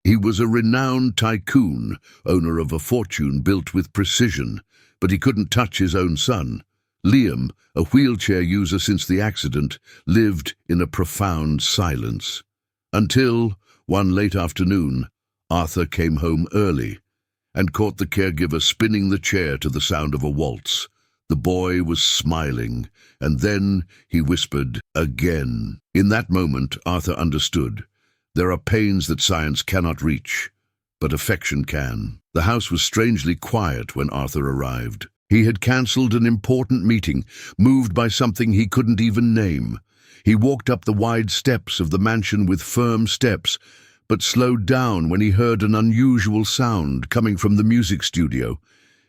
He was a renowned tycoon, owner of a fortune built with precision, but he couldn't touch his own son. Liam, a wheelchair user since the accident, lived in a profound silence. Until, one late afternoon, Arthur came home early and caught the caregiver spinning the chair to the sound of a waltz. The boy was smiling, and then he whispered, "Again." In that moment, Arthur understood. There are pains that science cannot reach, but affection can. The house was strangely quiet when Arthur arrived. He had cancelled an important meeting, moved by something he couldn't even name. He walked up the wide steps of the mansion with firm steps, but slowed down when he heard an unusual sound coming from the music studio.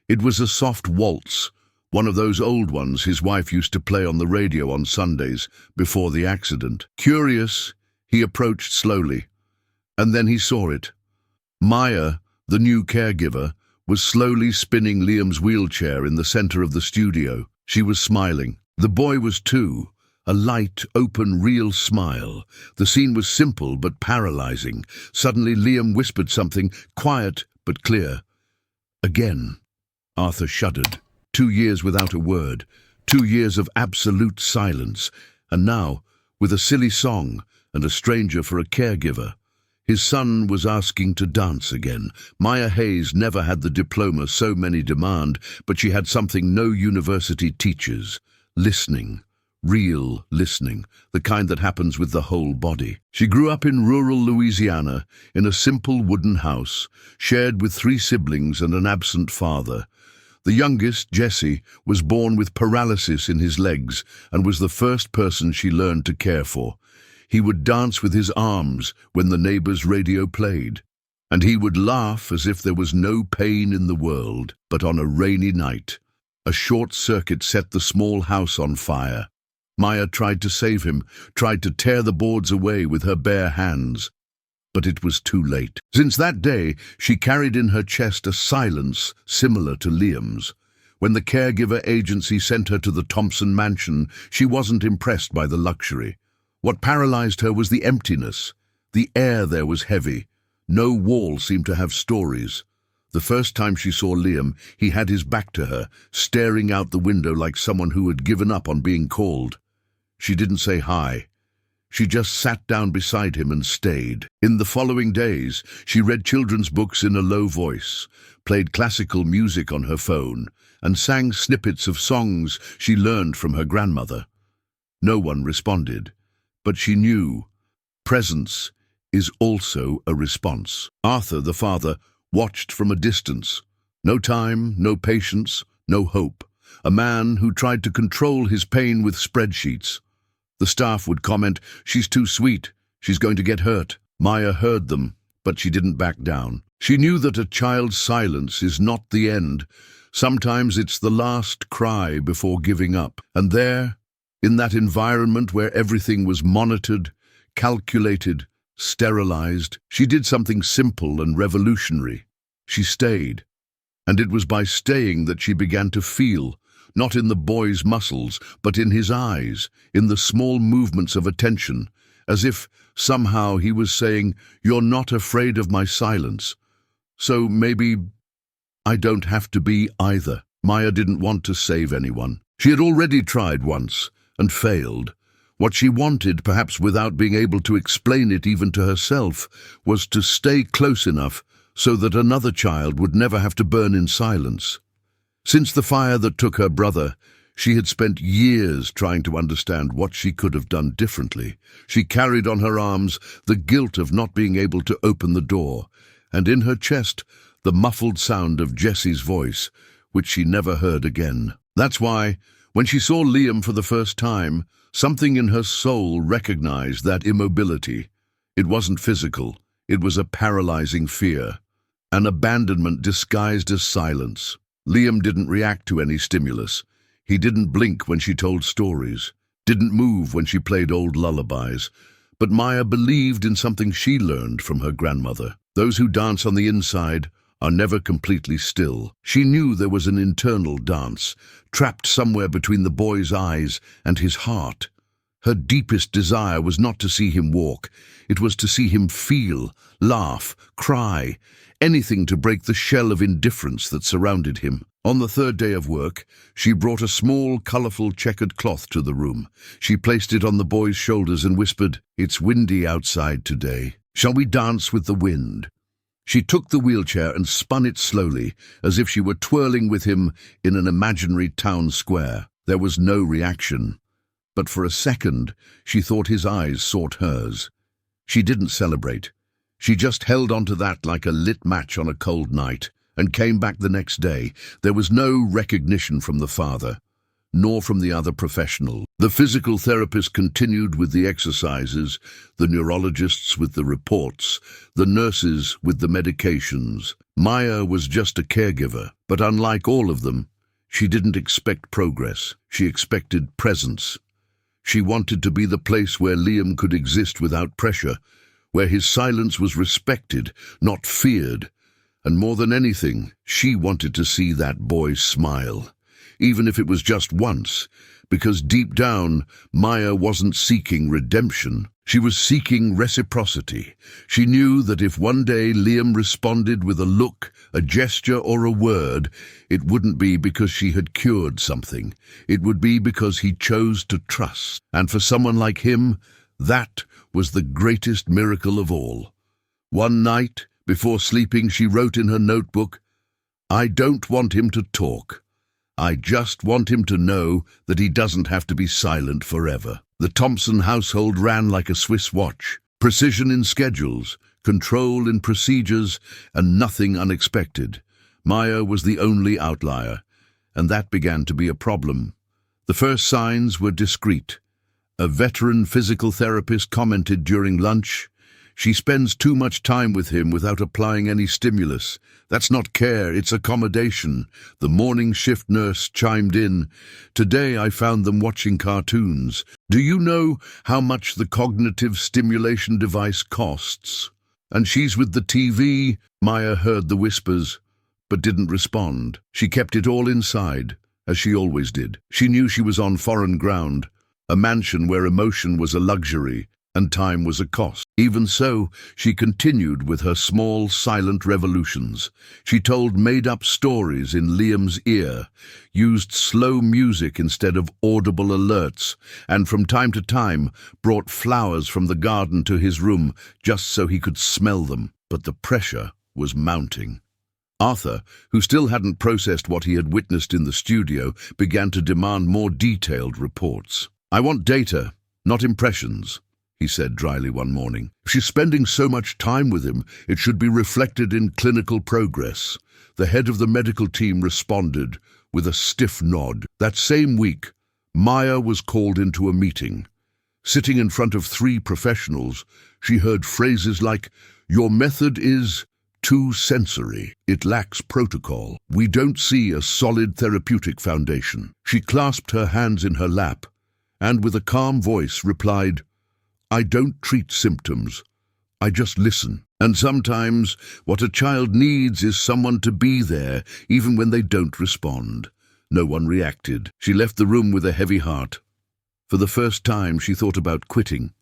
It was a soft waltz, one of those old ones his wife used to play on the radio on Sundays before the accident. Curious, he approached slowly, and then he saw it. Maya, the new caregiver, was slowly spinning Liam's wheelchair in the center of the studio. She was smiling. The boy was too. A light, open, real smile. The scene was simple but paralyzing. Suddenly Liam whispered something, quiet but clear. Again. Arthur shuddered. 2 years without a word. 2 years of absolute silence. And now, with a silly song and a stranger for a caregiver, his son was asking to dance again. Maya Hayes never had the diploma so many demand, but she had something no university teaches: listening. Real listening, the kind that happens with the whole body. She grew up in rural Louisiana, in a simple wooden house, shared with 3 siblings and an absent father. The youngest, Jesse, was born with paralysis in his legs and was the first person she learned to care for. He would dance with his arms when the neighbor's radio played, and he would laugh as if there was no pain in the world. But on a rainy night, a short circuit set the small house on fire. Maya tried to save him, tried to tear the boards away with her bare hands, but it was too late. Since that day, she carried in her chest a silence similar to Liam's. When the caregiver agency sent her to the Thompson mansion, she wasn't impressed by the luxury. What paralyzed her was the emptiness. The air there was heavy. No wall seemed to have stories. The first time she saw Liam, he had his back to her, staring out the window like someone who had given up on being called. She didn't say hi. She just sat down beside him and stayed. In the following days, she read children's books in a low voice, played classical music on her phone, and sang snippets of songs she learned from her grandmother. No one responded, but she knew presence is also a response. Arthur, the father, watched from a distance. No time, no patience, no hope. A man who tried to control his pain with spreadsheets. The staff would comment, "She's too sweet. She's going to get hurt." Maya heard them, but she didn't back down. She knew that a child's silence is not the end. Sometimes it's the last cry before giving up. And there, in that environment where everything was monitored, calculated, sterilized, she did something simple and revolutionary. She stayed. And it was by staying that she began to feel, not in the boy's muscles, but in his eyes, in the small movements of attention, as if somehow he was saying, "You're not afraid of my silence, so maybe I don't have to be either." Maya didn't want to save anyone. She had already tried once and failed. What she wanted, perhaps without being able to explain it even to herself, was to stay close enough so that another child would never have to burn in silence. Since the fire that took her brother, she had spent years trying to understand what she could have done differently. She carried on her arms the guilt of not being able to open the door, and in her chest the muffled sound of Jesse's voice, which she never heard again. That's why, when she saw Liam for the first time, something in her soul recognized that immobility. It wasn't physical, it was a paralyzing fear, an abandonment disguised as silence. Liam didn't react to any stimulus. He didn't blink when she told stories, didn't move when she played old lullabies. But Maya believed in something she learned from her grandmother. Those who dance on the inside are never completely still. She knew there was an internal dance, trapped somewhere between the boy's eyes and his heart. Her deepest desire was not to see him walk, it was to see him feel, laugh, cry, anything to break the shell of indifference that surrounded him. On the third day of work, she brought a small, colourful checkered cloth to the room. She placed it on the boy's shoulders and whispered, "It's windy outside today. Shall we dance with the wind?" She took the wheelchair and spun it slowly, as if she were twirling with him in an imaginary town square. There was no reaction, but for a second she thought his eyes sought hers. She didn't celebrate. She just held on to that like a lit match on a cold night, and came back the next day. There was no recognition from the father, nor from the other professional. The physical therapist continued with the exercises, the neurologists with the reports, the nurses with the medications. Maya was just a caregiver, but unlike all of them, she didn't expect progress. She expected presence. She wanted to be the place where Liam could exist without pressure, where his silence was respected, not feared. And more than anything, she wanted to see that boy smile, even if it was just once, because deep down, Maya wasn't seeking redemption. She was seeking reciprocity. She knew that if one day Liam responded with a look, a gesture, or a word, it wouldn't be because she had cured something. It would be because he chose to trust. And for someone like him, that was the greatest miracle of all. One night, before sleeping, she wrote in her notebook, "I don't want him to talk. I just want him to know that he doesn't have to be silent forever." The Thompson household ran like a Swiss watch. Precision in schedules, control in procedures, and nothing unexpected. Maya was the only outlier, and that began to be a problem. The first signs were discreet. A veteran physical therapist commented during lunch, "She spends too much time with him without applying any stimulus. That's not care, it's accommodation." The morning shift nurse chimed in, "Today I found them watching cartoons. Do you know how much the cognitive stimulation device costs? And she's with the TV." Maya heard the whispers, but didn't respond. She kept it all inside, as she always did. She knew she was on foreign ground, a mansion where emotion was a luxury and time was a cost. Even so, she continued with her small, silent revolutions. She told made-up stories in Liam's ear, used slow music instead of audible alerts, and from time to time brought flowers from the garden to his room just so he could smell them. But the pressure was mounting. Arthur, who still hadn't processed what he had witnessed in the studio, began to demand more detailed reports. "I want data, not impressions," he said dryly one morning. "If she's spending so much time with him, it should be reflected in clinical progress." The head of the medical team responded with a stiff nod. That same week, Maya was called into a meeting. Sitting in front of 3 professionals, she heard phrases like, "Your method is too sensory. It lacks protocol. We don't see a solid therapeutic foundation." She clasped her hands in her lap and with a calm voice replied, "I don't treat symptoms. I just listen. And sometimes what a child needs is someone to be there, even when they don't respond." No one reacted. She left the room with a heavy heart. For the first time, she thought about quitting.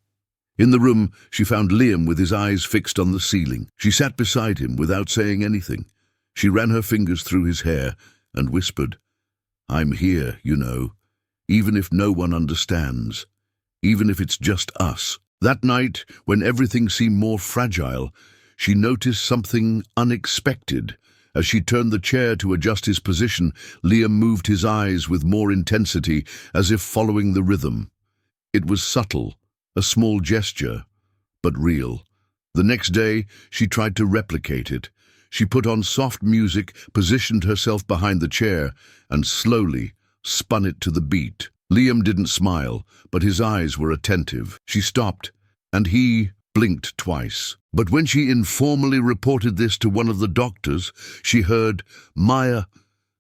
In the room, she found Liam with his eyes fixed on the ceiling. She sat beside him without saying anything. She ran her fingers through his hair and whispered, "I'm here, you know, even if no one understands. Even if it's just us." That night, when everything seemed more fragile, she noticed something unexpected. As she turned the chair to adjust his position, Liam moved his eyes with more intensity, as if following the rhythm. It was subtle, a small gesture, but real. The next day, she tried to replicate it. She put on soft music, positioned herself behind the chair, and slowly spun it to the beat. Liam didn't smile, but his eyes were attentive. She stopped, and he blinked twice. But when she informally reported this to one of the doctors, she heard, "Maya,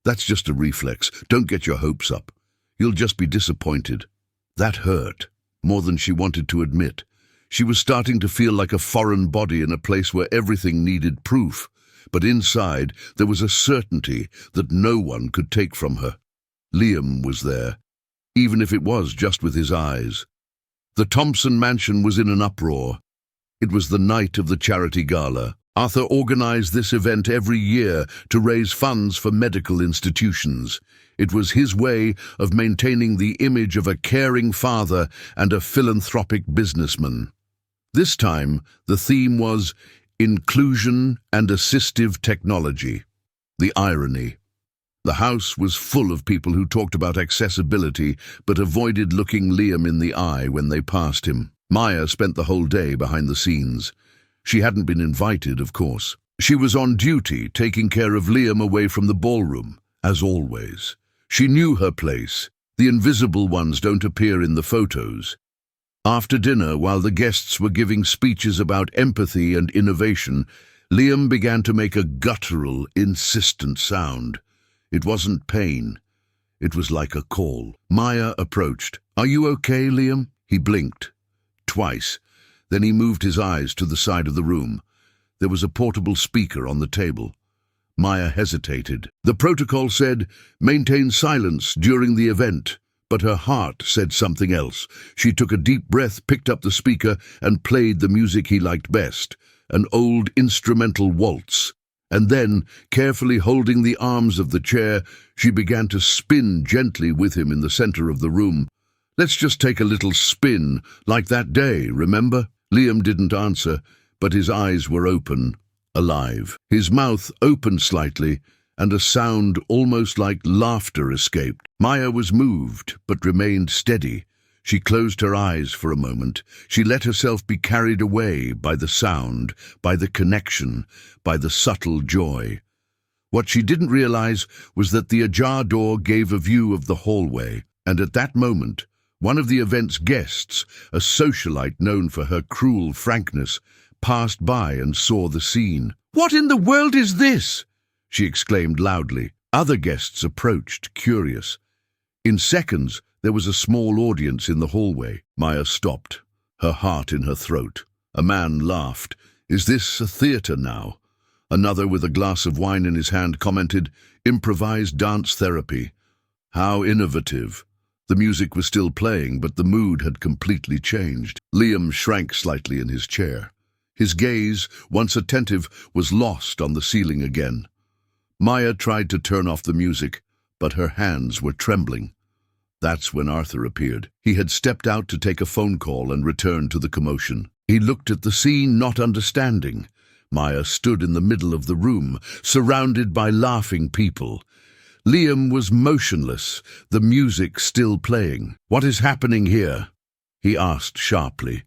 that's just a reflex. Don't get your hopes up. You'll just be disappointed." That hurt, more than she wanted to admit. She was starting to feel like a foreign body in a place where everything needed proof. But inside, there was a certainty that no one could take from her. Liam was there, even if it was just with his eyes. The Thompson mansion was in an uproar. It was the night of the charity gala. Arthur organized this event every year to raise funds for medical institutions. It was his way of maintaining the image of a caring father and a philanthropic businessman. This time, the theme was inclusion and assistive technology. The irony. The house was full of people who talked about accessibility but avoided looking Liam in the eye when they passed him. Maya spent the whole day behind the scenes. She hadn't been invited, of course. She was on duty, taking care of Liam away from the ballroom, as always. She knew her place. The invisible ones don't appear in the photos. After dinner, while the guests were giving speeches about empathy and innovation, Liam began to make a guttural, insistent sound. It wasn't pain. It was like a call. Maya approached. "Are you okay, Liam?" He blinked. Twice. Then he moved his eyes to the side of the room. There was a portable speaker on the table. Maya hesitated. The protocol said, "Maintain silence during the event." But her heart said something else. She took a deep breath, picked up the speaker, and played the music he liked best, an old instrumental waltz. And then, carefully holding the arms of the chair, she began to spin gently with him in the center of the room. "Let's just take a little spin, like that day, remember?" Liam didn't answer, but his eyes were open, alive. His mouth opened slightly, and a sound almost like laughter escaped. Maya was moved, but remained steady. She closed her eyes for a moment. She let herself be carried away by the sound, by the connection, by the subtle joy. What she didn't realize was that the ajar door gave a view of the hallway, and at that moment, one of the event's guests, a socialite known for her cruel frankness, passed by and saw the scene. "What in the world is this?" she exclaimed loudly. Other guests approached, curious. In seconds, there was a small audience in the hallway. Maya stopped, her heart in her throat. A man laughed. "Is this a theater now?" Another, with a glass of wine in his hand, commented, "Improvised dance therapy. How innovative." The music was still playing, but the mood had completely changed. Liam shrank slightly in his chair. His gaze, once attentive, was lost on the ceiling again. Maya tried to turn off the music, but her hands were trembling. That's when Arthur appeared. He had stepped out to take a phone call and returned to the commotion. He looked at the scene, not understanding. Maya stood in the middle of the room, surrounded by laughing people. Liam was motionless, the music still playing. "What is happening here?" he asked sharply.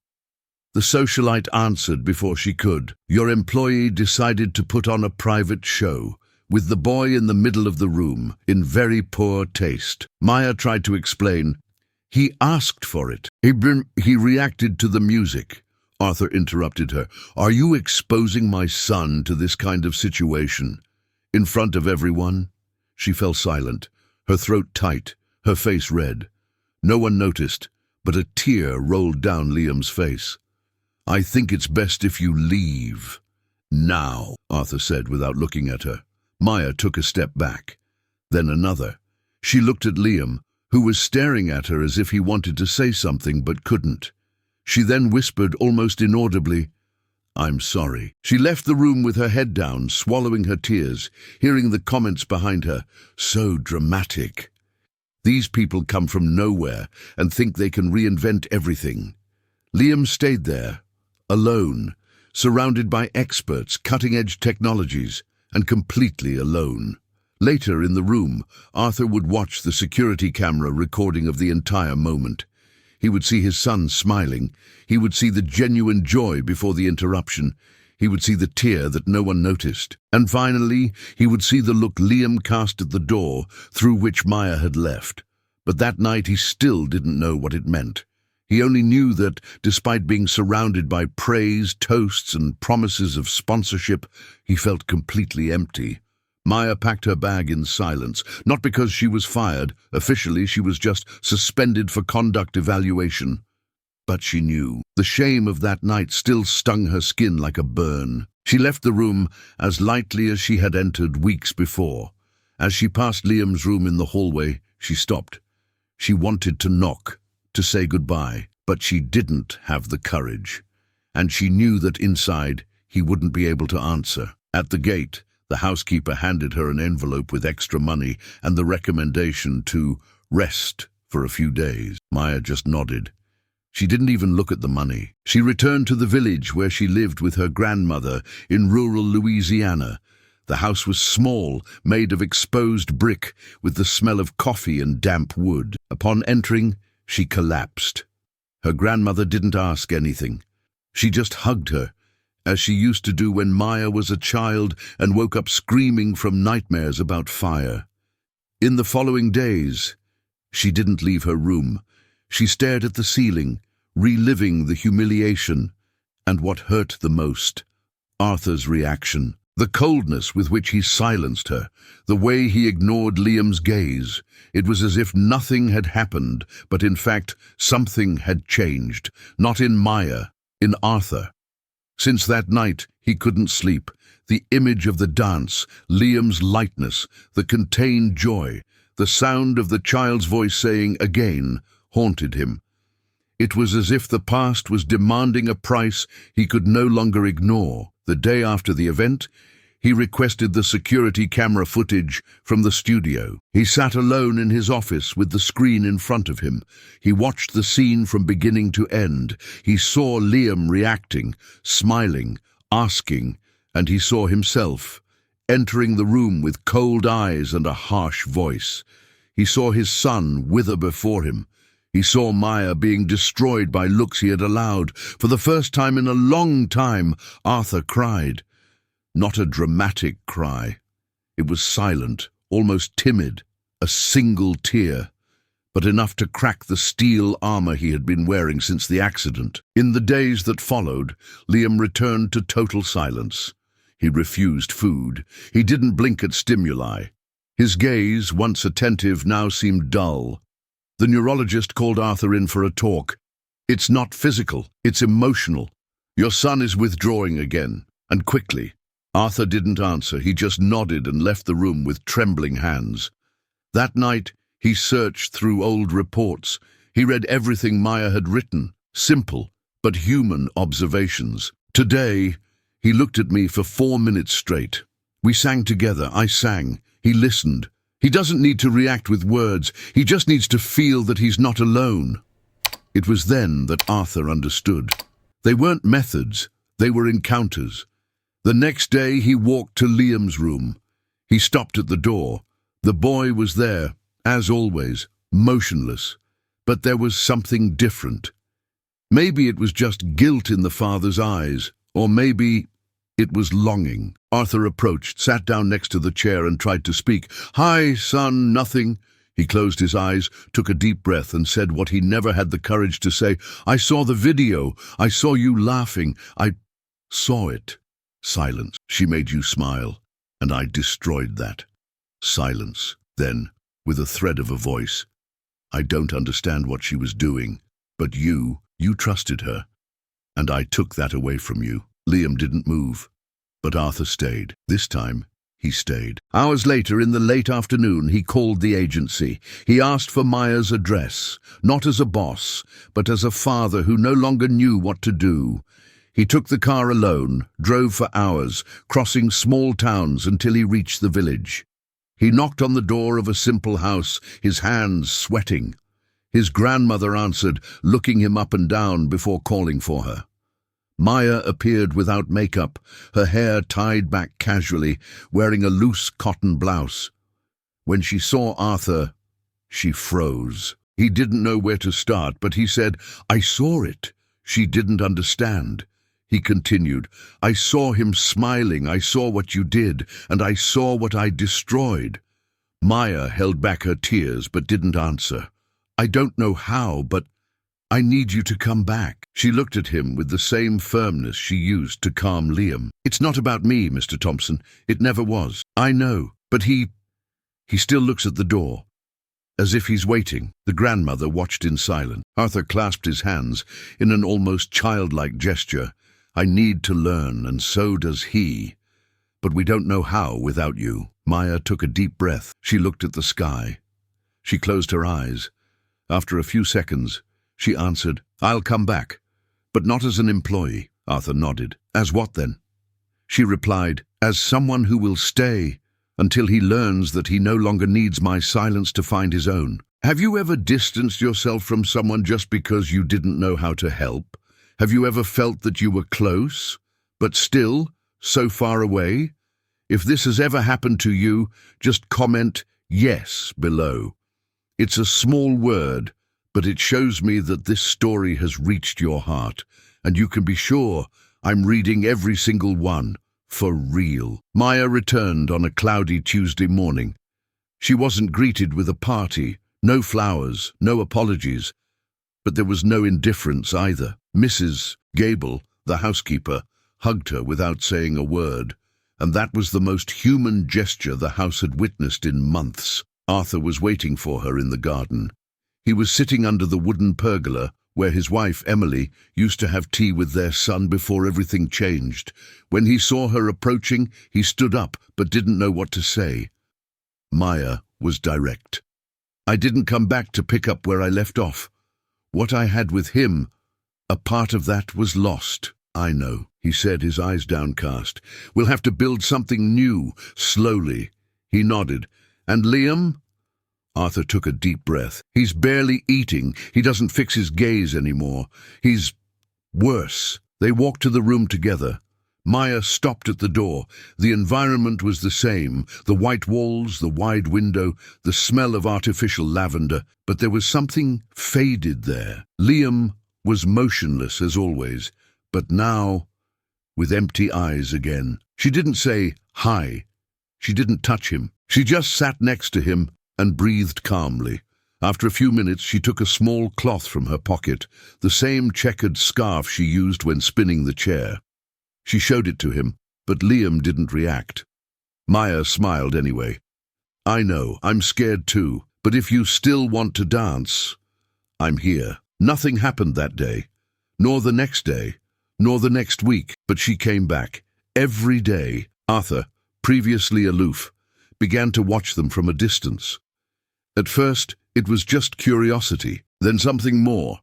The socialite answered before she could. "Your employee decided to put on a private show, with the boy in the middle of the room, in very poor taste." Maya tried to explain. "He asked for it. He reacted to the music." Arthur interrupted her. "Are you exposing my son to this kind of situation? In front of everyone?" She fell silent, her throat tight, her face red. No one noticed, but a tear rolled down Liam's face. "I think it's best if you leave. Now," Arthur said without looking at her. Maya took a step back, then another. She looked at Liam, who was staring at her as if he wanted to say something but couldn't. She then whispered almost inaudibly, "I'm sorry." She left the room with her head down, swallowing her tears, hearing the comments behind her. So dramatic. These people come from nowhere and think they can reinvent everything. Liam stayed there, alone, surrounded by experts, cutting-edge technologies, and completely alone. Later in the room, Arthur would watch the security camera recording of the entire moment. He would see his son smiling. He would see the genuine joy before the interruption. He would see the tear that no one noticed. And finally, he would see the look Liam cast at the door through which Maya had left. But that night he still didn't know what it meant. He only knew that, despite being surrounded by praise, toasts, and promises of sponsorship, he felt completely empty. Maya packed her bag in silence, not because she was fired. Officially, she was just suspended for conduct evaluation. But she knew. The shame of that night still stung her skin like a burn. She left the room as lightly as she had entered weeks before. As she passed Liam's room in the hallway, she stopped. She wanted to knock, to say goodbye, But she didn't have the courage, and she knew that inside he wouldn't be able to answer. At the gate, the housekeeper handed her an envelope with extra money and the recommendation to rest for a few days. Maya just nodded. She didn't even look at the money. She returned to the village where she lived with her grandmother in rural Louisiana. The house was small, made of exposed brick, with the smell of coffee and damp wood. Upon entering, she collapsed. Her grandmother didn't ask anything. She just hugged her, as she used to do when Maya was a child and woke up screaming from nightmares about fire. In the following days, she didn't leave her room. She stared at the ceiling, reliving the humiliation, and what hurt the most, Arthur's reaction. The coldness with which he silenced her, the way he ignored Liam's gaze. It was as if nothing had happened, but in fact, something had changed. Not in Maya, in Arthur. Since that night, he couldn't sleep. The image of the dance, Liam's lightness, the contained joy, the sound of the child's voice saying again, haunted him. It was as if the past was demanding a price he could no longer ignore. The day after the event, he requested the security camera footage from the studio. He sat alone in his office with the screen in front of him. He watched the scene from beginning to end. He saw Liam reacting, smiling, asking, and he saw himself entering the room with cold eyes and a harsh voice. He saw his son wither before him. He saw Maya being destroyed by looks he had allowed. For the first time in a long time, Arthur cried. Not a dramatic cry. It was silent, almost timid, a single tear, but enough to crack the steel armor he had been wearing since the accident. In the days that followed, Liam returned to total silence. He refused food. He didn't blink at stimuli. His gaze, once attentive, now seemed dull. The neurologist called Arthur in for a talk. It's not physical, it's emotional. Your son is withdrawing again, and quickly. Arthur didn't answer. He just nodded and left the room with trembling hands. That night, he searched through old reports. He read everything Maya had written, simple but human observations. Today, he looked at me for 4 minutes straight. We sang together. I sang. He listened. He doesn't need to react with words. He just needs to feel that he's not alone. It was then that Arthur understood. They weren't methods. They were encounters. The next day, he walked to Liam's room. He stopped at the door. The boy was there, as always, motionless. But there was something different. Maybe it was just guilt in the father's eyes, or maybe it was longing. Arthur approached, sat down next to the chair and tried to speak. "Hi, son, nothing." He closed his eyes, took a deep breath and said what he never had the courage to say. "I saw the video. I saw you laughing. I saw it." Silence. "She made you smile, and I destroyed that." Silence. Then, with a thread of a voice, "I don't understand what she was doing, but you trusted her, and I took that away from you." Liam didn't move, but Arthur stayed. This time, he stayed. Hours later, in the late afternoon, he called the agency. He asked for Maya's address, not as a boss, but as a father who no longer knew what to do. He took the car alone, drove for hours, crossing small towns until he reached the village. He knocked on the door of a simple house, his hands sweating. His grandmother answered, looking him up and down before calling for her. Maya appeared without makeup, her hair tied back casually, wearing a loose cotton blouse. When she saw Arthur, she froze. He didn't know where to start, but he said, "I saw it." She didn't understand. He continued, "I saw him smiling, I saw what you did, and I saw what I destroyed." Maya held back her tears but didn't answer. "I don't know how, but I need you to come back." She looked at him with the same firmness she used to calm Liam. "It's not about me, Mr. Thompson. It never was." "I know, but he still looks at the door, as if he's waiting." The grandmother watched in silence. Arthur clasped his hands in an almost childlike gesture. "I need to learn, and so does he. But we don't know how without you." Maya took a deep breath. She looked at the sky. She closed her eyes. After a few seconds, she answered. I'll come back. But not as an employee, Arthur nodded. As what then? She replied, as someone who will stay until he learns that he no longer needs my silence to find his own. Have you ever distanced yourself from someone just because you didn't know how to help? Have you ever felt that you were close, but still so far away? If this has ever happened to you, just comment yes below. It's a small word, but it shows me that this story has reached your heart, and you can be sure I'm reading every single one, for real. Maya returned on a cloudy Tuesday morning. She wasn't greeted with a party, no flowers, no apologies, but there was no indifference either. Mrs. Gable, the housekeeper, hugged her without saying a word, and that was the most human gesture the house had witnessed in months. Arthur was waiting for her in the garden. He was sitting under the wooden pergola where his wife, Emily, used to have tea with their son before everything changed. When he saw her approaching, he stood up but didn't know what to say. Maya was direct. I didn't come back to pick up where I left off. What I had with him, a part of that was lost. I know, he said, his eyes downcast. We'll have to build something new, slowly. He nodded. And Liam? Arthur took a deep breath. He's barely eating. He doesn't fix his gaze anymore. He's worse. They walked to the room together. Maya stopped at the door. The environment was the same. The white walls, the wide window, the smell of artificial lavender. But there was something faded there. Liam was motionless as always, but now with empty eyes again. She didn't say hi. She didn't touch him. She just sat next to him and breathed calmly. After a few minutes, she took a small cloth from her pocket, the same checkered scarf she used when spinning the chair. She showed it to him, but Liam didn't react. Maya smiled anyway. I know, I'm scared too, but if you still want to dance, I'm here. Nothing happened that day, nor the next day, nor the next week, but she came back. Every day, Arthur, previously aloof, began to watch them from a distance. At first, it was just curiosity, then something more.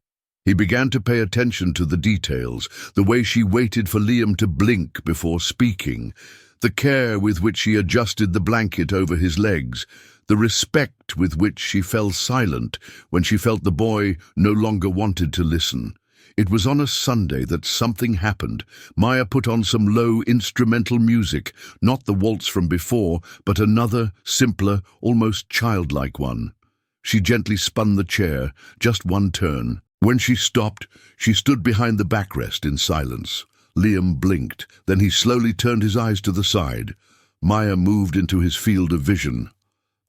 He began to pay attention to the details, the way she waited for Liam to blink before speaking, the care with which she adjusted the blanket over his legs, the respect with which she fell silent when she felt the boy no longer wanted to listen. It was on a Sunday that something happened. Maya put on some low instrumental music, not the waltz from before, but another, simpler, almost childlike one. She gently spun the chair, just one turn. When she stopped, she stood behind the backrest in silence. Liam blinked, then he slowly turned his eyes to the side. Maya moved into his field of vision.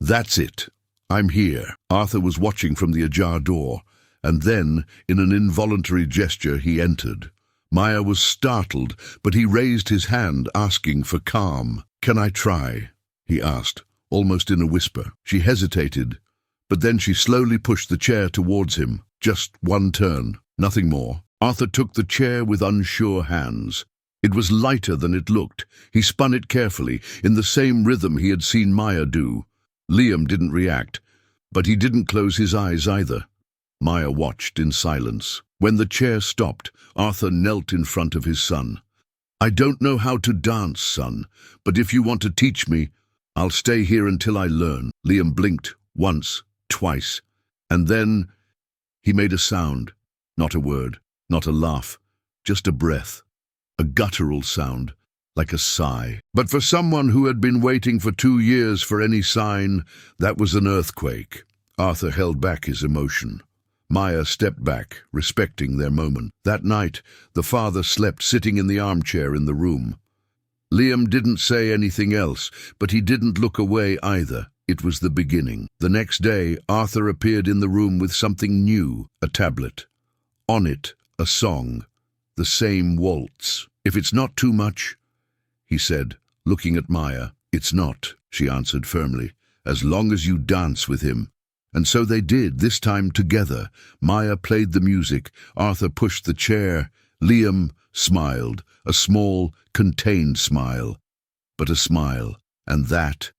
That's it. I'm here. Arthur was watching from the ajar door, and then, in an involuntary gesture, he entered. Maya was startled, but he raised his hand, asking for calm. Can I try? He asked, almost in a whisper. She hesitated, but then she slowly pushed the chair towards him. Just one turn, nothing more. Arthur took the chair with unsure hands. It was lighter than it looked. He spun it carefully, in the same rhythm he had seen Maya do. Liam didn't react, but he didn't close his eyes either. Maya watched in silence. When the chair stopped, Arthur knelt in front of his son. I don't know how to dance, son, but if you want to teach me, I'll stay here until I learn. Liam blinked once, twice, and then he made a sound, not a word, not a laugh, just a breath, a guttural sound, like a sigh. But for someone who had been waiting for 2 years for any sign, that was an earthquake. Arthur held back his emotion. Maya stepped back, respecting their moment. That night, the father slept sitting in the armchair in the room. Liam didn't say anything else, but he didn't look away either. It was the beginning. The next day, Arthur appeared in the room with something new, a tablet. On it, a song, the same waltz. If it's not too much, he said, looking at Maya. It's not, she answered firmly, as long as you dance with him. And so they did, this time together. Maya played the music. Arthur pushed the chair. Liam smiled, a small, contained smile. But a smile, and that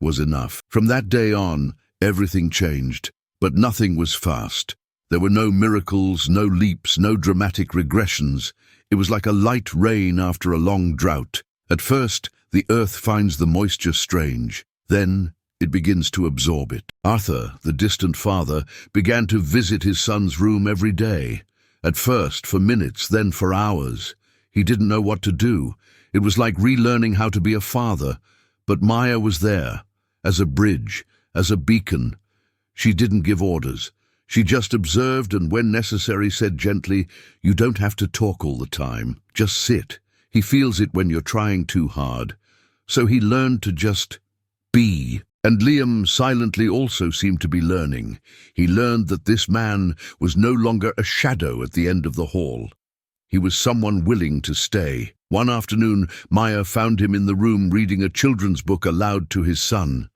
was enough. From that day on, everything changed, but nothing was fast. There were no miracles, no leaps, no dramatic regressions. It was like a light rain after a long drought. At first, the earth finds the moisture strange. Then, it begins to absorb it. Arthur, the distant father, began to visit his son's room every day. At first, for minutes, then for hours. He didn't know what to do. It was like relearning how to be a father. But Maya was there, as a bridge, as a beacon. She didn't give orders. She just observed and, when necessary, said gently, "You don't have to talk all the time. Just sit. He feels it when you're trying too hard." So he learned to just be. And Liam silently also seemed to be learning. He learned that this man was no longer a shadow at the end of the hall. He was someone willing to stay. One afternoon, Maya found him in the room reading a children's book aloud to his son.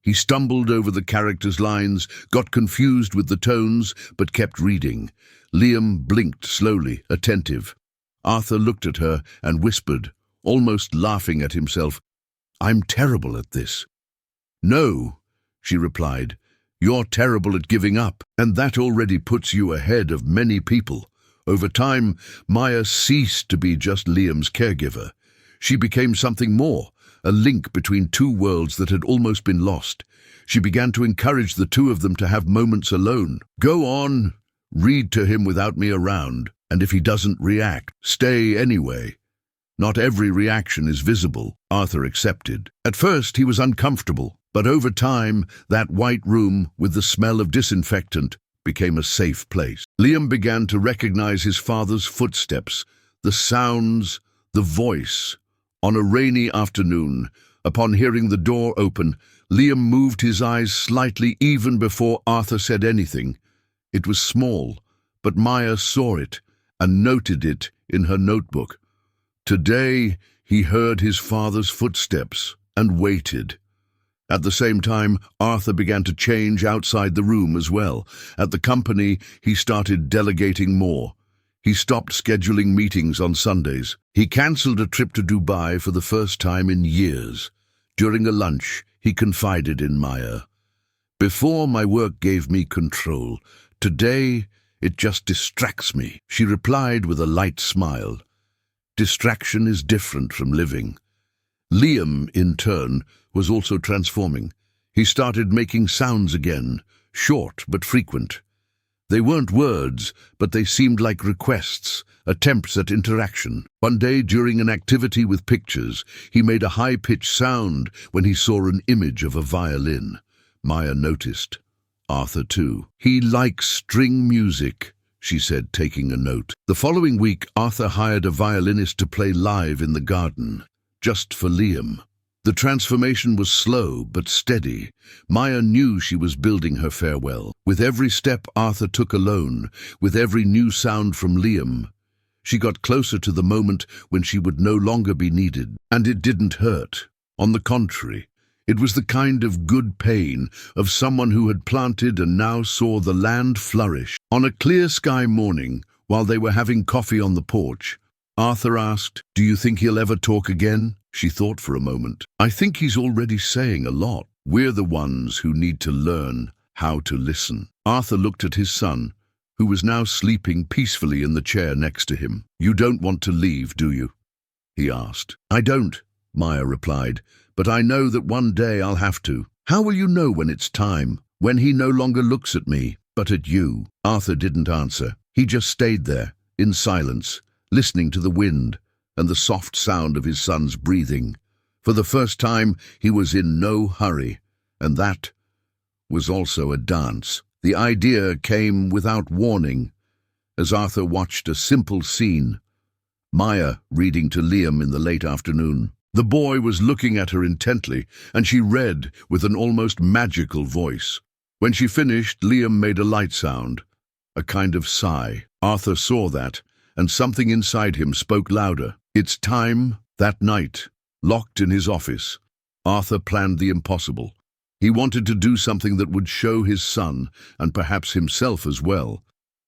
He stumbled over the characters' lines, got confused with the tones, but kept reading. Liam blinked slowly, attentive. Arthur looked at her and whispered, almost laughing at himself, "I'm terrible at this." "No," she replied, "you're terrible at giving up, and that already puts you ahead of many people." Over time, Maya ceased to be just Liam's caregiver. She became something more, a link between two worlds that had almost been lost. She began to encourage the two of them to have moments alone. "Go on, read to him without me around, and if he doesn't react, stay anyway." Not every reaction is visible, Arthur accepted. At first, he was uncomfortable, but over time, that white room with the smell of disinfectant became a safe place. Liam began to recognize his father's footsteps, the sounds, the voice. On a rainy afternoon, upon hearing the door open, Liam moved his eyes slightly even before Arthur said anything. It was small, but Maya saw it and noted it in her notebook. Today, he heard his father's footsteps and waited. At the same time, Arthur began to change outside the room as well. At the company, he started delegating more. He stopped scheduling meetings on Sundays. He cancelled a trip to Dubai for the first time in years. During a lunch, he confided in Maya. "Before, my work gave me control. Today, it just distracts me," she replied with a light smile. Distraction is different from living. Liam, in turn, was also transforming. He started making sounds again, short but frequent. They weren't words, but they seemed like requests, attempts at interaction. One day, during an activity with pictures, he made a high-pitched sound when he saw an image of a violin. Maya noticed. Arthur, too. "He likes string music," she said, taking a note. The following week, Arthur hired a violinist to play live in the garden, just for Liam. The transformation was slow but steady. Maya knew she was building her farewell. With every step Arthur took alone, with every new sound from Liam, she got closer to the moment when she would no longer be needed. And it didn't hurt. On the contrary, it was the kind of good pain of someone who had planted and now saw the land flourish. On a clear sky morning, while they were having coffee on the porch, Arthur asked, "Do you think he'll ever talk again?" She thought for a moment. "I think he's already saying a lot. We're the ones who need to learn how to listen." Arthur looked at his son, who was now sleeping peacefully in the chair next to him. "You don't want to leave, do you?" he asked. "I don't," Maya replied, "but I know that one day I'll have to." "How will you know when it's time? When he no longer looks at me, but at you?" Arthur didn't answer. He just stayed there, in silence, listening to the wind and the soft sound of his son's breathing. For the first time, he was in no hurry, and that was also a dance. The idea came without warning, as Arthur watched a simple scene. Maya reading to Liam in the late afternoon. The boy was looking at her intently, and she read with an almost magical voice. When she finished, Liam made a light sound, a kind of sigh. Arthur saw that, and something inside him spoke louder. "It's time." That night, locked in his office, Arthur planned the impossible. He wanted to do something that would show his son, and perhaps himself as well,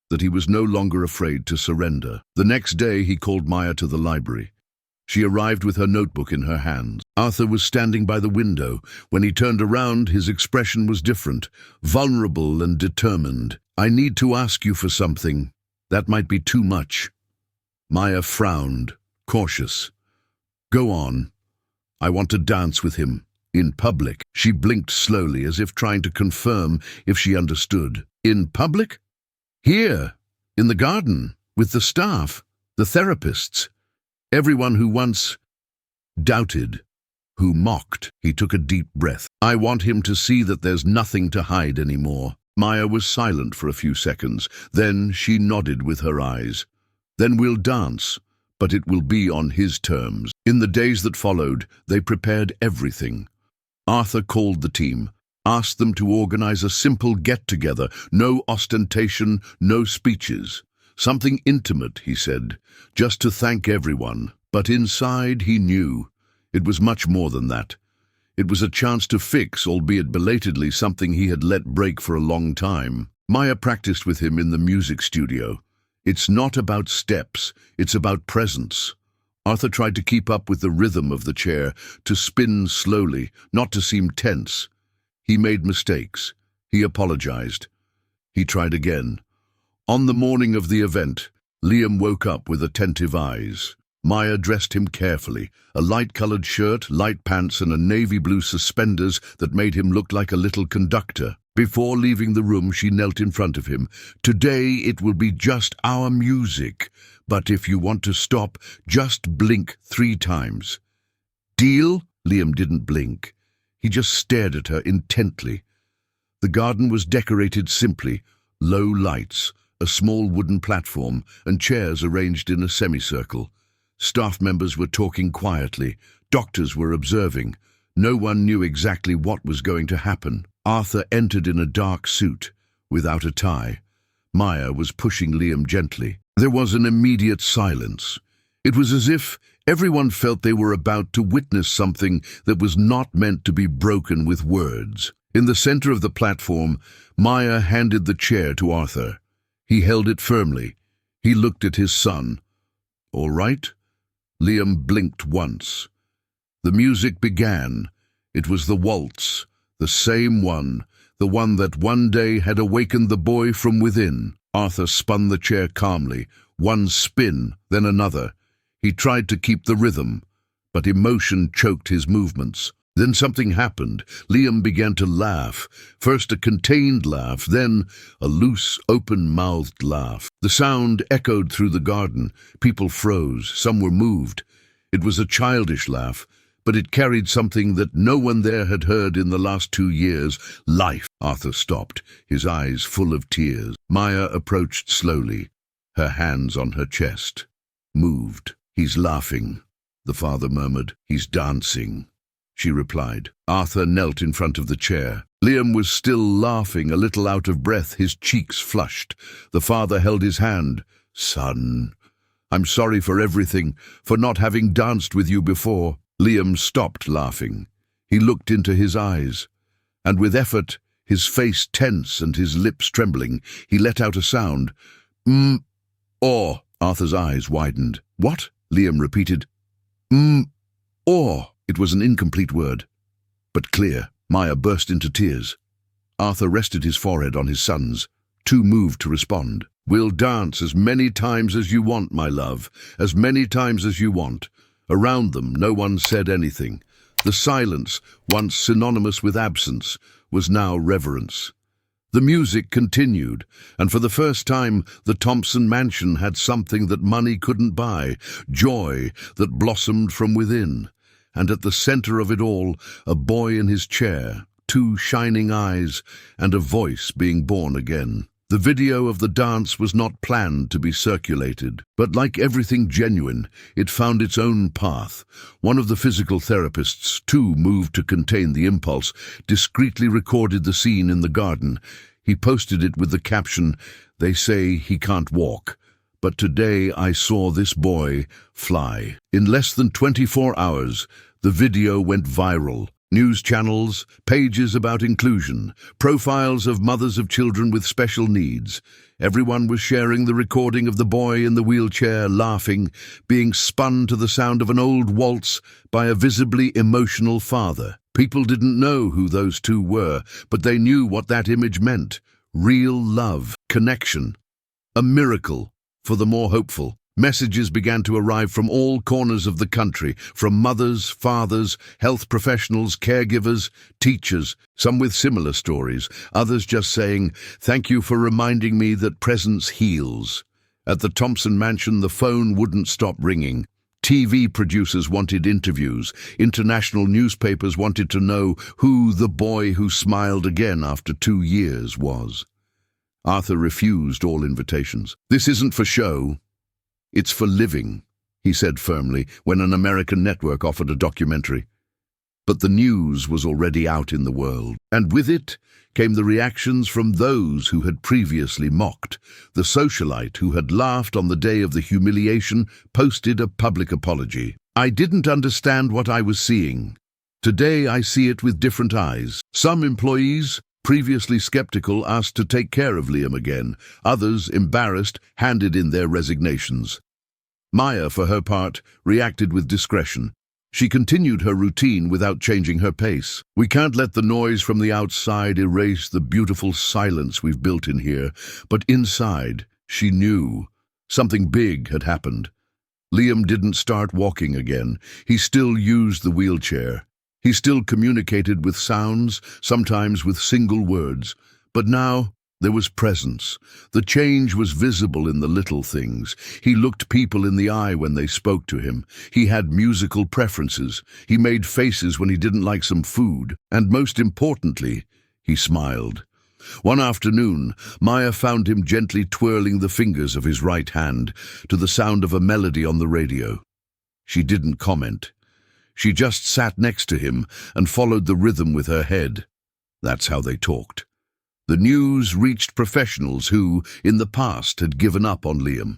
that he was no longer afraid to surrender. The next day he called Maya to the library. She arrived with her notebook in her hands. Arthur was standing by the window. When he turned around, his expression was different, vulnerable and determined. I need to ask you for something. That might be too much. Maya frowned, cautious. Go on. I want to dance with him. In public. She blinked slowly as if trying to confirm if she understood. In public? Here, in the garden, with the staff, the therapists, everyone who once doubted, who mocked. He took a deep breath. I want him to see that there's nothing to hide anymore. Maya was silent for a few seconds. Then she nodded with her eyes. Then we'll dance, but it will be on his terms. In the days that followed, they prepared everything. Arthur called the team, asked them to organize a simple get-together, no ostentation, no speeches. Something intimate, he said, just to thank everyone. But inside he knew it was much more than that. It was a chance to fix, albeit belatedly, something he had let break for a long time. Maya practiced with him in the music studio. It's not about steps, it's about presence. Arthur tried to keep up with the rhythm of the chair, to spin slowly, not to seem tense. He made mistakes. He apologized. He tried again. On the morning of the event, Liam woke up with attentive eyes. Maya dressed him carefully, a light-colored shirt, light pants, and a navy blue suspenders that made him look like a little conductor. Before leaving the room, she knelt in front of him. Today it will be just our music, but if you want to stop, just blink 3 times. Deal? Liam didn't blink. He just stared at her intently. The garden was decorated simply, low lights, a small wooden platform, and chairs arranged in a semicircle. Staff members were talking quietly. Doctors were observing. No one knew exactly what was going to happen. Arthur entered in a dark suit, without a tie. Maya was pushing Liam gently. There was an immediate silence. It was as if everyone felt they were about to witness something that was not meant to be broken with words. In the center of the platform, Maya handed the chair to Arthur. He held it firmly. He looked at his son. All right? Liam blinked once. The music began. It was the waltz, the same one, the one that one day had awakened the boy from within. Arthur spun the chair calmly, one spin, then another. He tried to keep the rhythm, but emotion choked his movements. Then something happened. Liam began to laugh, first a contained laugh, then a loose, open-mouthed laugh. The sound echoed through the garden. People froze, some were moved. It was a childish laugh, but it carried something that no one there had heard in the last 2 years. Life. Arthur stopped, his eyes full of tears. Maya approached slowly, her hands on her chest. Moved. He's laughing, the father murmured. He's dancing, she replied. Arthur knelt in front of the chair. Liam was still laughing, a little out of breath, his cheeks flushed. The father held his hand. Son, I'm sorry for everything, for not having danced with you before. Liam stopped laughing. He looked into his eyes, and with effort, his face tense and his lips trembling, he let out a sound. Or. Arthur's eyes widened. What? Liam repeated. Or. It was an incomplete word, but clear. Maya burst into tears. Arthur rested his forehead on his son's, too moved to respond. We'll dance as many times as you want, my love, as many times as you want. Around them, no one said anything. The silence, once synonymous with absence, was now reverence. The music continued, and for the first time, the Thompson mansion had something that money couldn't buy, joy that blossomed from within. And at the center of it all, a boy in his chair, 2 shining eyes, and a voice being born again. The video of the dance was not planned to be circulated, but like everything genuine, it found its own path. One of the physical therapists, too moved to contain the impulse, discreetly recorded the scene in the garden. He posted it with the caption, "They say he can't walk, but today I saw this boy fly." In less than 24 hours, the video went viral. News channels, pages about inclusion, profiles of mothers of children with special needs. Everyone was sharing the recording of the boy in the wheelchair, laughing, being spun to the sound of an old waltz by a visibly emotional father. People didn't know who those 2 were, but they knew what that image meant. Real love. connection. A miracle for the more hopeful. Messages began to arrive from all corners of the country, from mothers, fathers, health professionals, caregivers, teachers, some with similar stories, others just saying, "Thank you for reminding me that presence heals." At the Thompson mansion, the phone wouldn't stop ringing. TV producers wanted interviews. International newspapers wanted to know who the boy who smiled again after 2 years was. Arthur refused all invitations. "This isn't for show. It's for living," he said firmly when an American network offered a documentary. But the news was already out in the world, and with it came the reactions from those who had previously mocked. The socialite who had laughed on the day of the humiliation posted a public apology. "I didn't understand what I was seeing. Today I see it with different eyes." Some employees, previously skeptical, asked to take care of Liam again. Others, embarrassed, handed in their resignations. Maya, for her part, reacted with discretion. She continued her routine without changing her pace. "We can't let the noise from the outside erase the beautiful silence we've built in here." But inside, she knew something big had happened. Liam didn't start walking again. He still used the wheelchair. He still communicated with sounds, sometimes with single words. But now there was presence. The change was visible in the little things. He looked people in the eye when they spoke to him. He had musical preferences. He made faces when he didn't like some food. And most importantly, he smiled. One afternoon, Maya found him gently twirling the fingers of his right hand to the sound of a melody on the radio. She didn't comment. She just sat next to him and followed the rhythm with her head. That's how they talked. The news reached professionals who, in the past, had given up on Liam.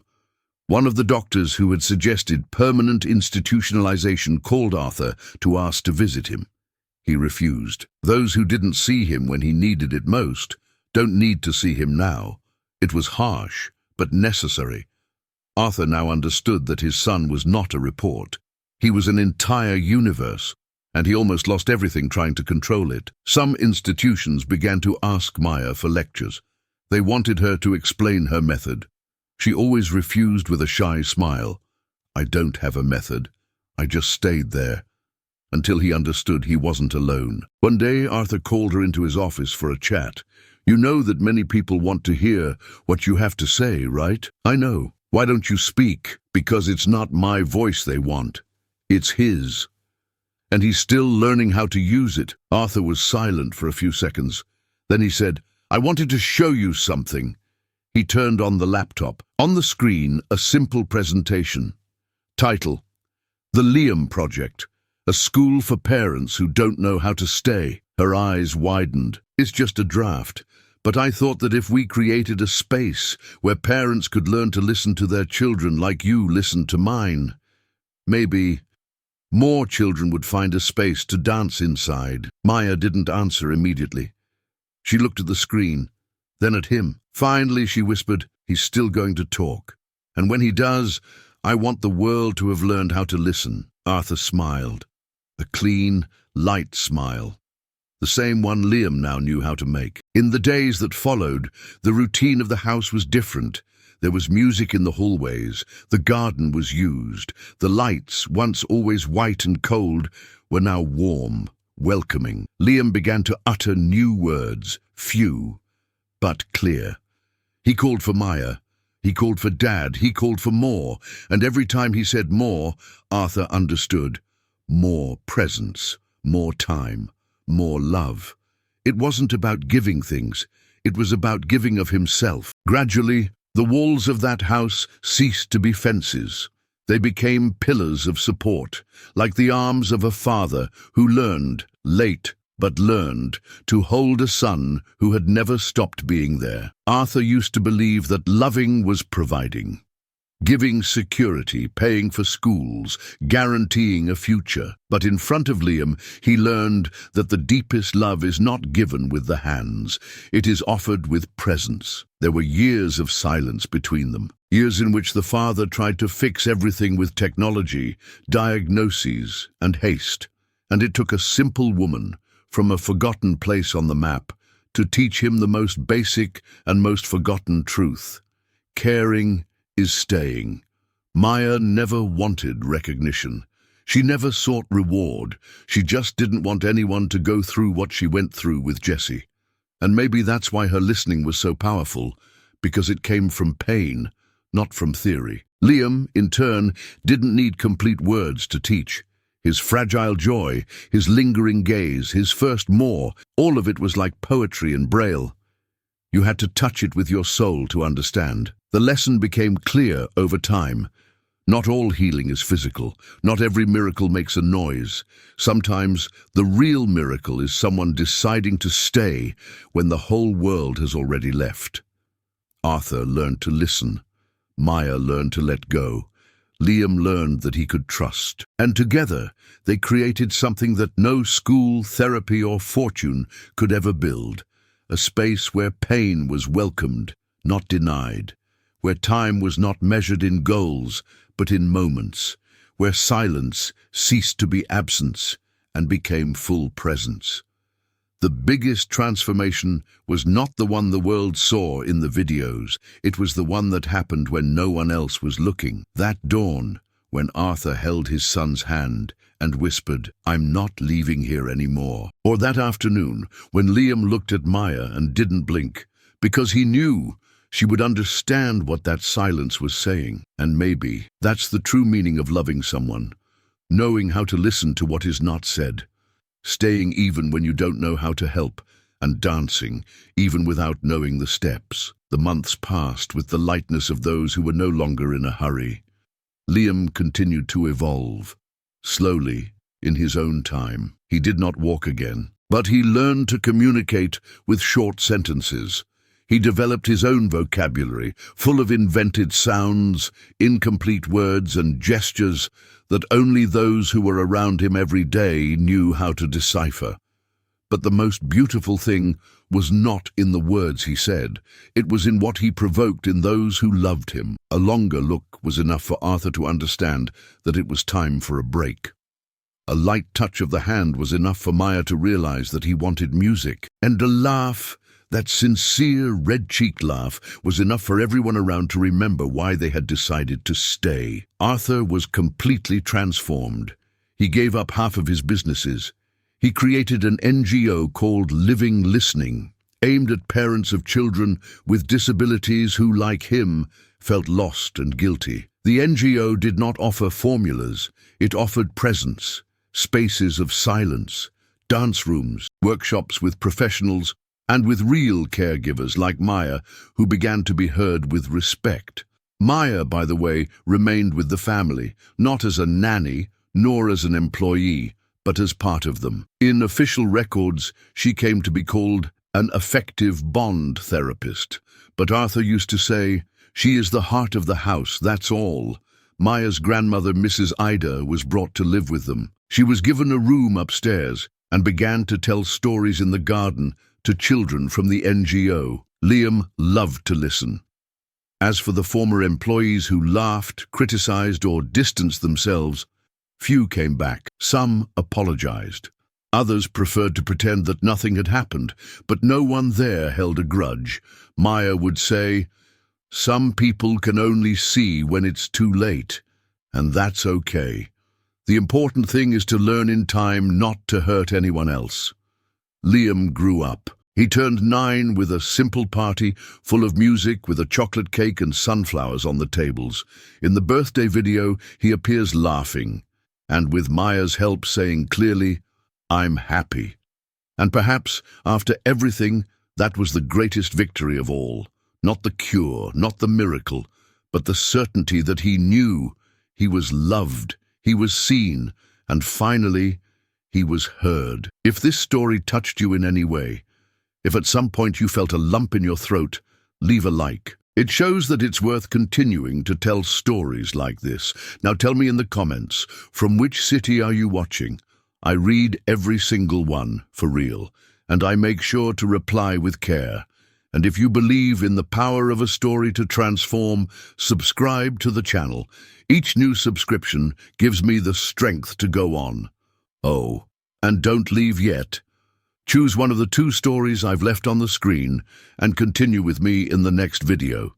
One of the doctors who had suggested permanent institutionalization called Arthur to ask to visit him. He refused. Those who didn't see him when he needed it most don't need to see him now. It was harsh, but necessary. Arthur now understood that his son was not a report. He was an entire universe, and he almost lost everything trying to control it. Some institutions began to ask Maya for lectures. They wanted her to explain her method. She always refused with a shy smile. "I don't have a method. I just stayed there," until he understood he wasn't alone. One day, Arthur called her into his office for a chat. "You know that many people want to hear what you have to say, right?" "I know. Why don't you speak?" "Because it's not my voice they want. It's his. And he's still learning how to use it." Arthur was silent for a few seconds. Then he said, "I wanted to show you something." He turned on the laptop. On the screen, a simple presentation. Title: The Liam Project, a school for parents who don't know how to stay. Her eyes widened. "It's just a draft. But I thought that if we created a space where parents could learn to listen to their children like you listened to mine, maybe more children would find a space to dance inside." Maya didn't answer immediately. She looked at the screen, then at him. Finally, she whispered, "He's still going to talk. And when he does, I want the world to have learned how to listen." Arthur smiled. A clean, light smile. The same one Liam now knew how to make. In the days that followed, the routine of the house was different. There was music in the hallways. The garden was used. The lights, once always white and cold, were now warm, welcoming. Liam began to utter new words, few, but clear. He called for Maya. He called for Dad. He called for more. And every time he said more, Arthur understood. More presence, more time, more love. It wasn't about giving things. It was about giving of himself. Gradually, the walls of that house ceased to be fences. They became pillars of support, like the arms of a father who learned, late but learned, to hold a son who had never stopped being there. Arthur used to believe that loving was providing, giving security, paying for schools, guaranteeing a future. But in front of Liam, he learned that the deepest love is not given with the hands. It is offered with presence. There were years of silence between them, years in which the father tried to fix everything with technology, diagnoses, and haste. And it took a simple woman, from a forgotten place on the map, to teach him the most basic and most forgotten truth. Caring is staying. Maya never wanted recognition. She never sought reward. She just didn't want anyone to go through what she went through with Jesse. And maybe that's why her listening was so powerful, because it came from pain, not from theory. Liam, in turn, didn't need complete words to teach. His fragile joy, his lingering gaze, his first more, all of it was like poetry in Braille. You had to touch it with your soul to understand. The lesson became clear over time. Not all healing is physical. Not every miracle makes a noise. Sometimes the real miracle is someone deciding to stay when the whole world has already left. Arthur learned to listen. Maya learned to let go. Liam learned that he could trust. And together, they created something that no school, therapy, or fortune could ever build. A space where pain was welcomed, not denied. Where time was not measured in goals, but in moments. Where silence ceased to be absence and became full presence. The biggest transformation was not the one the world saw in the videos. It was the one that happened when no one else was looking. That dawn, when Arthur held his son's hand and whispered, "I'm not leaving here anymore." Or that afternoon, when Liam looked at Maya and didn't blink, because he knew she would understand what that silence was saying. And maybe that's the true meaning of loving someone, knowing how to listen to what is not said. Staying even when you don't know how to help, and dancing even without knowing the steps. The months passed with the lightness of those who were no longer in a hurry. Liam continued to evolve, slowly, in his own time. He did not walk again, but he learned to communicate with short sentences. He developed his own vocabulary, full of invented sounds, incomplete words, and gestures that only those who were around him every day knew how to decipher. But the most beautiful thing was not in the words he said. It was in what he provoked in those who loved him. A longer look was enough for Arthur to understand that it was time for a break. A light touch of the hand was enough for Maya to realize that he wanted music. And a laugh, that sincere, red-cheeked laugh, was enough for everyone around to remember why they had decided to stay. Arthur was completely transformed. He gave up half of his businesses. He created an NGO called Living Listening, aimed at parents of children with disabilities who, like him, felt lost and guilty. The NGO did not offer formulas. It offered presence, spaces of silence, dance rooms, workshops with professionals, and with real caregivers like Maya, who began to be heard with respect. Maya, by the way, remained with the family, not as a nanny, nor as an employee, but as part of them. In official records, she came to be called an effective bond therapist. But Arthur used to say, "She is the heart of the house, that's all." Maya's grandmother, Mrs. Ida, was brought to live with them. She was given a room upstairs and began to tell stories in the garden to children from the NGO. Liam loved to listen. As for the former employees who laughed, criticized, or distanced themselves, few came back. Some apologized. Others preferred to pretend that nothing had happened, but no one there held a grudge. Maya would say, "Some people can only see when it's too late, and that's okay. The important thing is to learn in time not to hurt anyone else." Liam grew up. He turned 9 with a simple party full of music with a chocolate cake and sunflowers on the tables. In the birthday video, he appears laughing, and with Maya's help saying clearly, "I'm happy." And perhaps, after everything, that was the greatest victory of all. Not the cure, not the miracle, but the certainty that he knew he was loved, he was seen, and finally, he was heard. If this story touched you in any way, if at some point you felt a lump in your throat, leave a like. It shows that it's worth continuing to tell stories like this. Now tell me in the comments, from which city are you watching? I read every single one, for real, and I make sure to reply with care. And if you believe in the power of a story to transform, subscribe to the channel. Each new subscription gives me the strength to go on. Oh, and don't leave yet. Choose one of the two stories I've left on the screen and continue with me in the next video.